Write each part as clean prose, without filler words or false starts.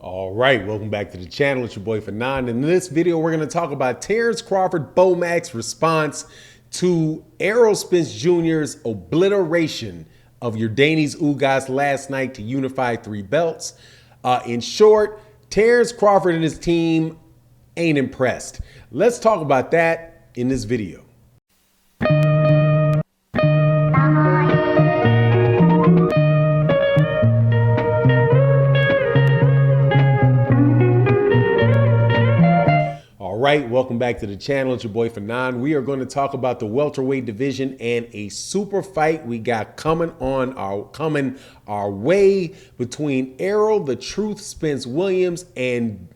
All right, welcome back to the channel. It's your boy Fanon. In this video, we're going to talk about Terence Crawford Bomac's response to Errol Spence Jr.'s obliteration of Yordenis Ugas last night to unify 3 belts. In short, Terence Crawford and his team ain't impressed. Let's talk about that in this video. All right, welcome back to the channel. It's your boy Fanon. We are going to talk about the welterweight division and a super fight we got coming our way between Errol the Truth Spence Williams and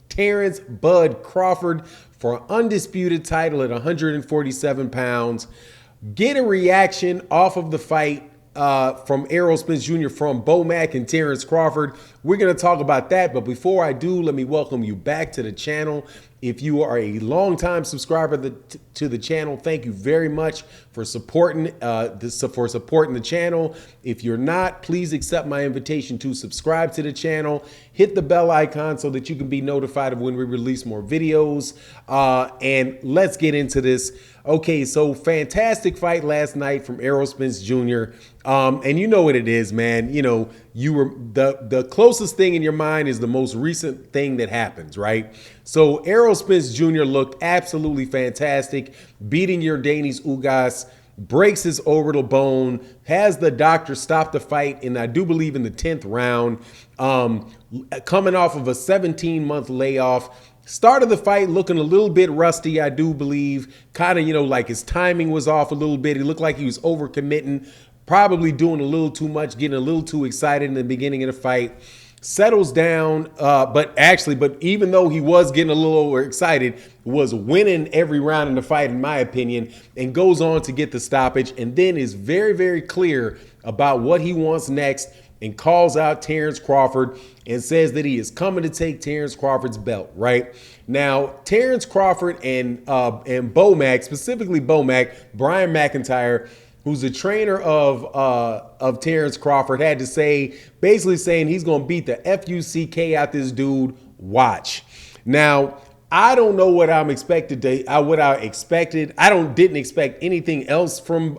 Terence Bud Crawford for an undisputed title at 147 pounds. Get a reaction off of the fight from Errol Spence Jr., from Bomac and Terence Crawford. We're going to talk about that. But before I do, let me welcome you back to the channel. If you are a longtime subscriber to the channel, thank you very much for supporting the channel. If you're not, please accept my invitation to subscribe to the channel. Hit the bell icon so that you can be notified of when we release more videos. And let's get into this. Okay, so fantastic fight last night from Errol Spence Jr. And you know what it is, man. You know, you were the closest thing in your mind is the most recent thing that happens, right? So Errol Spence Jr. looked absolutely fantastic, beating Yordenis Ugas, breaks his orbital bone, has the doctor stop the fight, and I do believe in the 10th round, coming off of a 17-month layoff. Started the fight looking a little bit rusty, I do believe. Kind of, you know, like his timing was off a little bit. He looked like he was overcommitting, probably doing a little too much, getting a little too excited in the beginning of the fight. Settles down, but even though he was getting a little overexcited, was winning every round in the fight, in my opinion, and goes on to get the stoppage, and then is very, very clear about what he wants next and calls out Terence Crawford and says that he is coming to take Terence Crawford's belt, right? Now, Terence Crawford and Bomac, specifically Bomac, Brian McIntyre, who's the trainer of Terence Crawford, had to say, basically saying he's going to beat the F-U-C-K out this dude. Watch. Now, I don't know what I'm expected to. What I expected. I didn't expect anything else from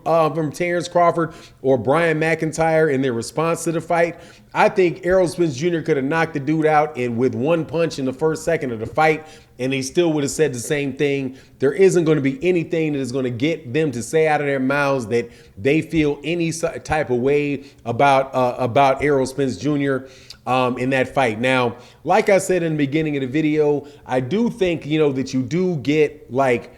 Terence Crawford or Brian McIntyre in their response to the fight. I think Errol Spence Jr. could have knocked the dude out with one punch in the first second of the fight, and they still would have said the same thing. There isn't going to be anything that is going to get them to say out of their mouths that they feel any type of way about Errol Spence Jr. In that fight. Now, like I said in the beginning of the video, I do think, you know, that you do get, like,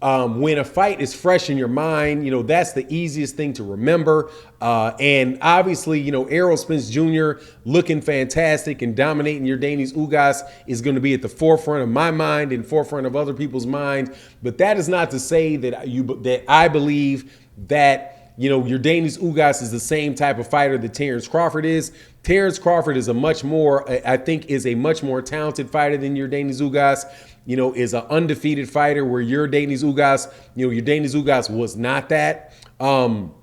when a fight is fresh in your mind, you know, that's the easiest thing to remember. And obviously, you know, Errol Spence Jr. looking fantastic and dominating Yordenis Ugas is going to be at the forefront of my mind and forefront of other people's minds. But that is not to say that I believe that, you know, Yordenis Ugas is the same type of fighter that Terence Crawford is. Terence Crawford is a much more talented fighter than Yordenis Ugas. You know, is an undefeated fighter where Yordenis Ugas was not that.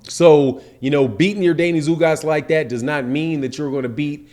So, you know, beating Yordenis Ugas like that does not mean that you're going to beat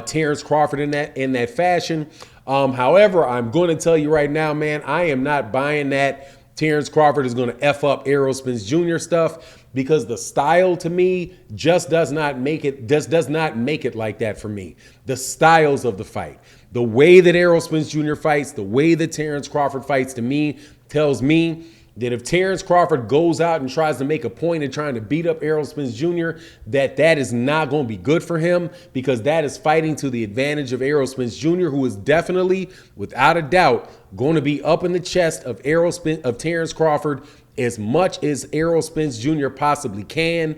Terence Crawford in that fashion. However, I'm going to tell you right now, man, I am not buying that Terence Crawford is going to F up Errol Spence Jr. stuff, because the style to me just does not make it like that for me. The styles of the fight, the way that Errol Spence Jr. fights, the way that Terence Crawford fights, to me tells me that if Terence Crawford goes out and tries to make a point of trying to beat up Errol Spence Jr., that is not going to be good for him, because that is fighting to the advantage of Errol Spence Jr., who is definitely, without a doubt, going to be up in the chest of Terence Crawford as much as Errol Spence Jr. possibly can.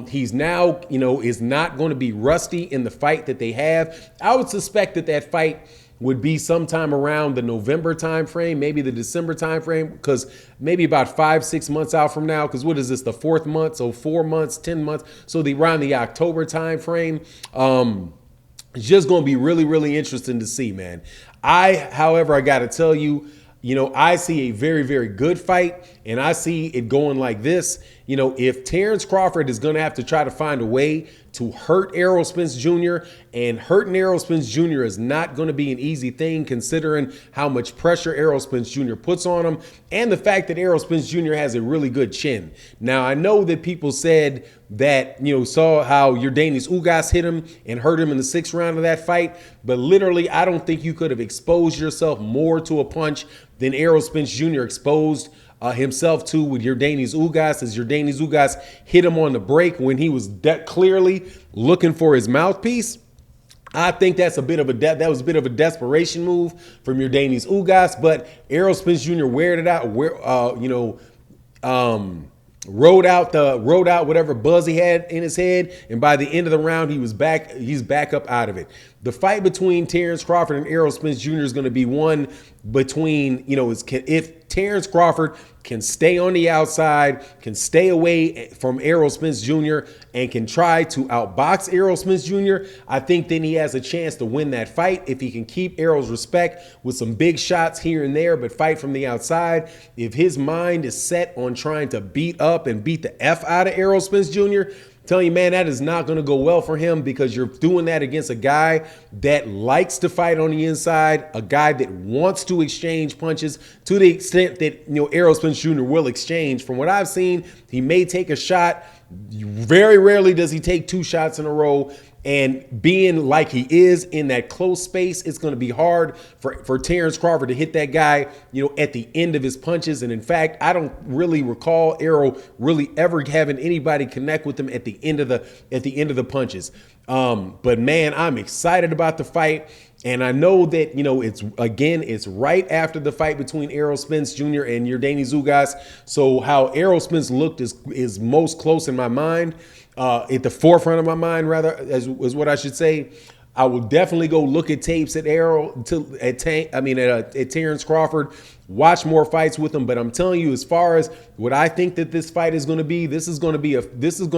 He's now, you know, is not going to be rusty in the fight that they have. I would suspect that fight would be sometime around the November timeframe, maybe the December timeframe, because maybe about 5-6 months out from now, because what is this, the 4th month? So 4 months, 10 months. So around the October timeframe. It's just going to be really, really interesting to see, man. However, I got to tell you, you know, I see a very, very good fight, and I see it going like this. You know, if Terence Crawford is going to have to try to find a way to hurt Errol Spence Jr. And hurting Errol Spence Jr. is not going to be an easy thing considering how much pressure Errol Spence Jr. puts on him and the fact that Errol Spence Jr. has a really good chin. Now, I know that people said that, saw how Yordenis Ugas hit him and hurt him in the 6th round of that fight. But literally, I don't think you could have exposed yourself more to a punch than Errol Spence Jr. exposed himself to with Yordenis Ugas, as Yordenis Ugas hit him on the break when he was clearly looking for his mouthpiece. I think that was a bit of a desperation move from Yordenis Ugas, but Errol Spence Jr. rode out whatever buzz he had in his head, and by the end of the round, he's back up out of it. The fight between Terence Crawford and Errol Spence Jr. is going to be one between, if Terence Crawford can stay on the outside, can stay away from Errol Spence Jr., and can try to outbox Errol Spence Jr., I think then he has a chance to win that fight if he can keep Errol's respect with some big shots here and there, but fight from the outside. If his mind is set on trying to beat up and beat the F out of Errol Spence Jr., telling you, man, that is not going to go well for him, because you're doing that against a guy that likes to fight on the inside, a guy that wants to exchange punches to the extent that, Errol Spence Jr. will exchange. From what I've seen, he may take a shot. Very rarely does he take 2 shots in a row. And being like he is in that close space, it's going to be hard for Terence Crawford to hit that guy, at the end of his punches. And in fact, I don't really recall Errol really ever having anybody connect with him at the end of the punches. But man, I'm excited about the fight. And I know that, it's right after the fight between Errol Spence Jr. and Yordenis Ugas. So how Errol Spence looked is most close in my mind. At the forefront of my mind, rather, is what I should say. I will definitely go look at tapes at Terence Crawford, watch more fights with him. But I'm telling you, as far as what I think that this fight is going to be, this is going to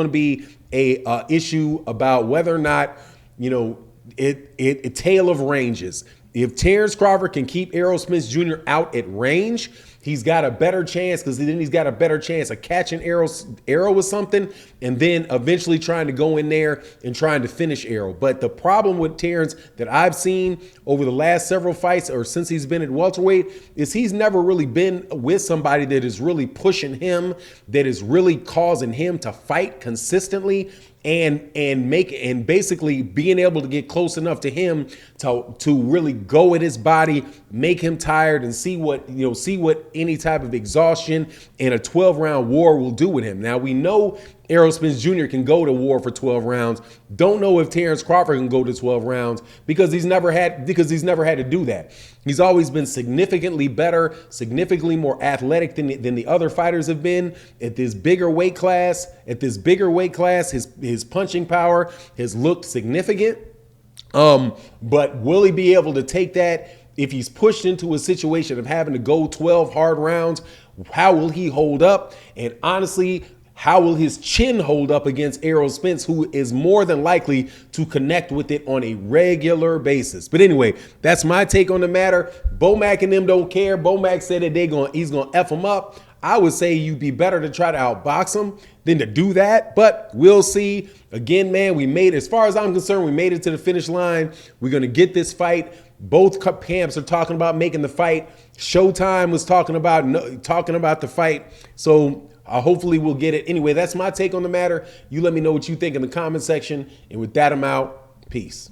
be a issue about whether or not, a tale of ranges. If Terence Crawford can keep Errol Spence Jr. out at range, he's got a better chance, because then he's got a better chance of catching Errol with something and then eventually trying to go in there and trying to finish Errol. But the problem with Terence that I've seen over the last several fights, or since he's been at welterweight, is he's never really been with somebody that is really pushing him, that is really causing him to fight consistently. And basically being able to get close enough to him to really go at his body, make him tired, and see what any type of exhaustion in a 12-round war will do with him. Now, we know Errol Spence Jr. can go to war for 12 rounds. Don't know if Terence Crawford can go to 12 rounds because he's never had to do that. He's always been significantly better, significantly more athletic than the other fighters have been at this bigger weight class. His punching power has looked significant. But will he be able to take that if he's pushed into a situation of having to go 12 hard rounds? How will he hold up? And honestly, how will his chin hold up against Errol Spence, who is more than likely to connect with it on a regular basis? But anyway, that's my take on the matter. Bomac and them don't care. Bomac said that he's going to F him up. I would say you'd be better to try to outbox him than to do that, but we'll see. Again, man, as far as I'm concerned, we made it to the finish line. We're going to get this fight. Both camps are talking about making the fight. Showtime was talking about the fight. So hopefully we'll get it. Anyway, that's my take on the matter. You let me know what you think in the comment section. And with that, I'm out. Peace.